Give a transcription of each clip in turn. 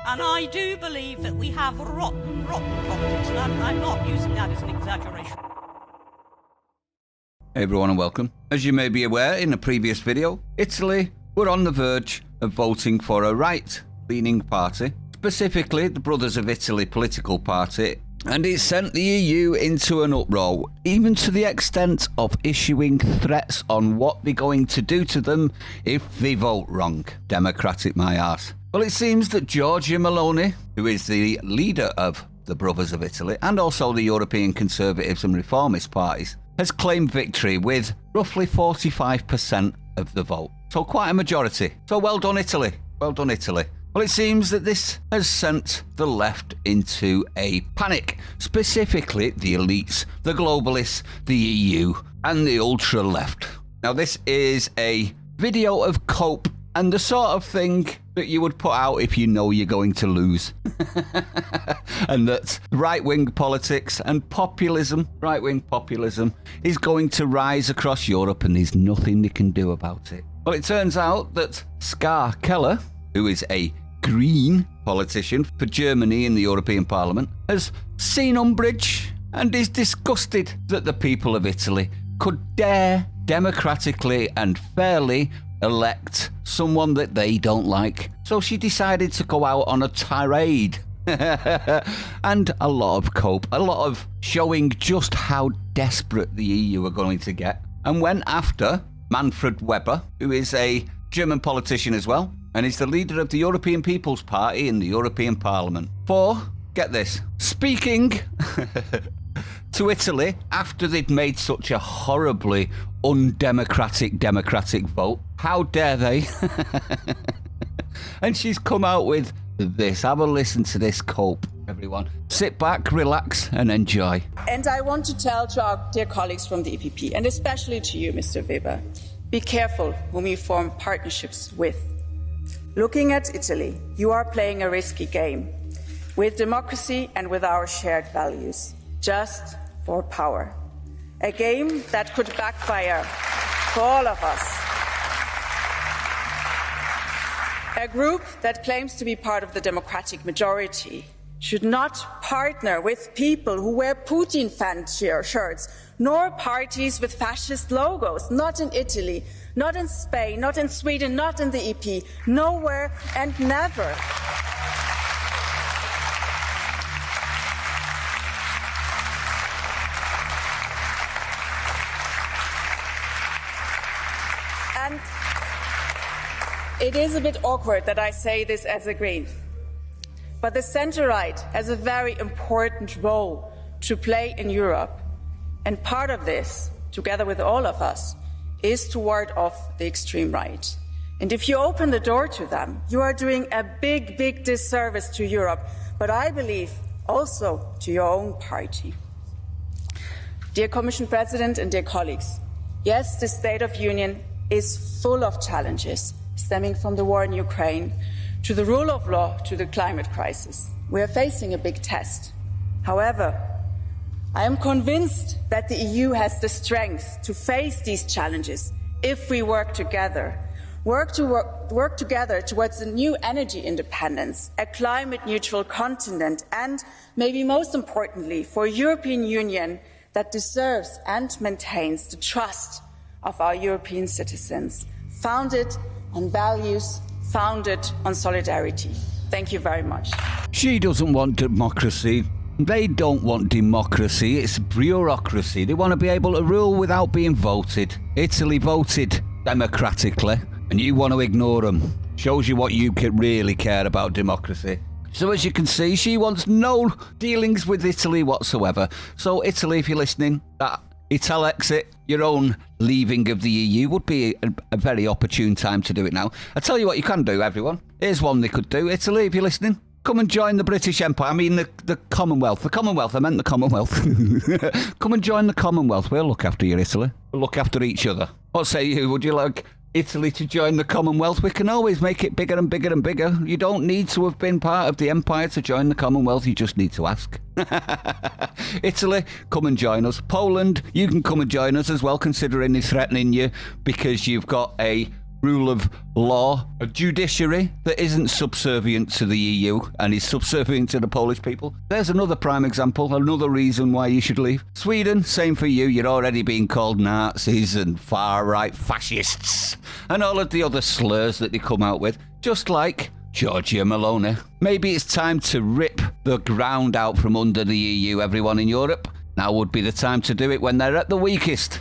And I do believe that we have rotten politics, and I'm not using that as an exaggeration. Hey everyone and welcome. As you may be aware, in a previous video, Italy were on the verge of voting for a right-leaning party, specifically the Brothers of Italy political party, and it sent the EU into an uproar, even to the extent of issuing threats on what they're going to do to them if they vote wrong. Democratic my arse. Well, it seems that Giorgia Meloni, who is the leader of the Brothers of Italy and also the European Conservatives and Reformist parties, has claimed victory with roughly 45% of the vote. So quite a majority. So well done, Italy. Well done, Italy. Well, it seems that this has sent the left into a panic, specifically the elites, the globalists, the EU, and the ultra-left. Now, this is a video of cope and the sort of thing that you would put out if you know you're going to lose. And that right-wing politics and populism, right-wing populism, is going to rise across Europe and there's nothing they can do about it. Well, it turns out that Ska Keller, who is a Green politician for Germany in the European Parliament, has seen umbrage and is disgusted that the people of Italy could dare democratically and fairly elect someone that they don't like. So she decided to go out on a tirade. And a lot of cope, a lot of showing just how desperate the EU are going to get, and went after Manfred Weber, who is a German politician as well, and is the leader of the European People's Party in the European Parliament, for, get this, speaking to Italy after they'd made such a horribly undemocratic democratic vote. How dare they? And she's come out with this. Have a listen to this cope, everyone. Sit back, relax, and enjoy. And I want to tell to our dear colleagues from the EPP, and especially to you, Mr. Weber, be careful whom you form partnerships with. Looking at Italy, you are playing a risky game with democracy and with our shared values, just for power. A game that could backfire for all of us. A group that claims to be part of the democratic majority should not partner with people who wear Putin fan shirts, nor parties with fascist logos, not in Italy, not in Spain, not in Sweden, not in the EP, nowhere and never. And it is a bit awkward that I say this as a Green, but the centre-right has a very important role to play in Europe, and part of this, together with all of us, is to ward off the extreme right. And if you open the door to them, you are doing a big, big disservice to Europe, but I believe also to your own party. Dear Commission President and dear colleagues, yes, the State of Union is full of challenges stemming from the war in Ukraine, to the rule of law, to the climate crisis. We are facing a big test. However, I am convinced that the EU has the strength to face these challenges if we work together. Work together towards a new energy independence, a climate-neutral continent, and, maybe most importantly, for a European Union that deserves and maintains the trust of our European citizens, founded on values, founded on solidarity. Thank you very much. She doesn't want democracy. They don't want democracy. It's bureaucracy. They want to be able to rule without being voted. Italy voted democratically, and you want to ignore them. Shows you what you really care about democracy. So as you can see, she wants no dealings with Italy whatsoever. So Italy, if you're listening, that Italexit, your own leaving of the EU would be a very opportune time to do it now. I tell you what you can do, everyone. Here's one they could do. Italy, if you're listening, come and join the British Empire. I mean the Commonwealth. The Commonwealth. I meant the Commonwealth. Come and join the Commonwealth. We'll look after you, Italy. We'll look after each other. What say you? Would you like Italy to join the Commonwealth? We can always make it bigger and bigger and bigger. You don't need to have been part of the empire to join the Commonwealth. You just need to ask. Italy, come and join us. Poland, you can come and join us as well, considering they're threatening you because you've got a rule of law, a judiciary that isn't subservient to the EU and is subservient to the Polish people. There's another prime example, another reason why you should leave. Sweden, same for you. You're already being called Nazis and far-right fascists and all of the other slurs that they come out with, just like Giorgia Meloni. Maybe it's time to rip the ground out from under the EU, everyone in Europe. Now would be the time to do it when they're at the weakest.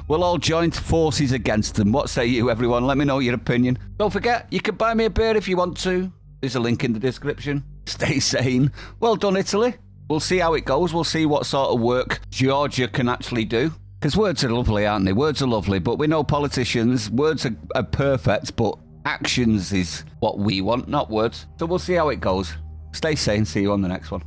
We'll all join forces against them. What say you, everyone? Let me know your opinion. Don't forget, you can buy me a beer if you want to. There's a link in the description. Stay sane. Well done, Italy. We'll see how it goes. We'll see what sort of work Georgia can actually do. Because words are lovely, aren't they? Words are lovely, but we know politicians, words are perfect, but actions is what we want, not words. So we'll see how it goes. Stay sane. See you on the next one.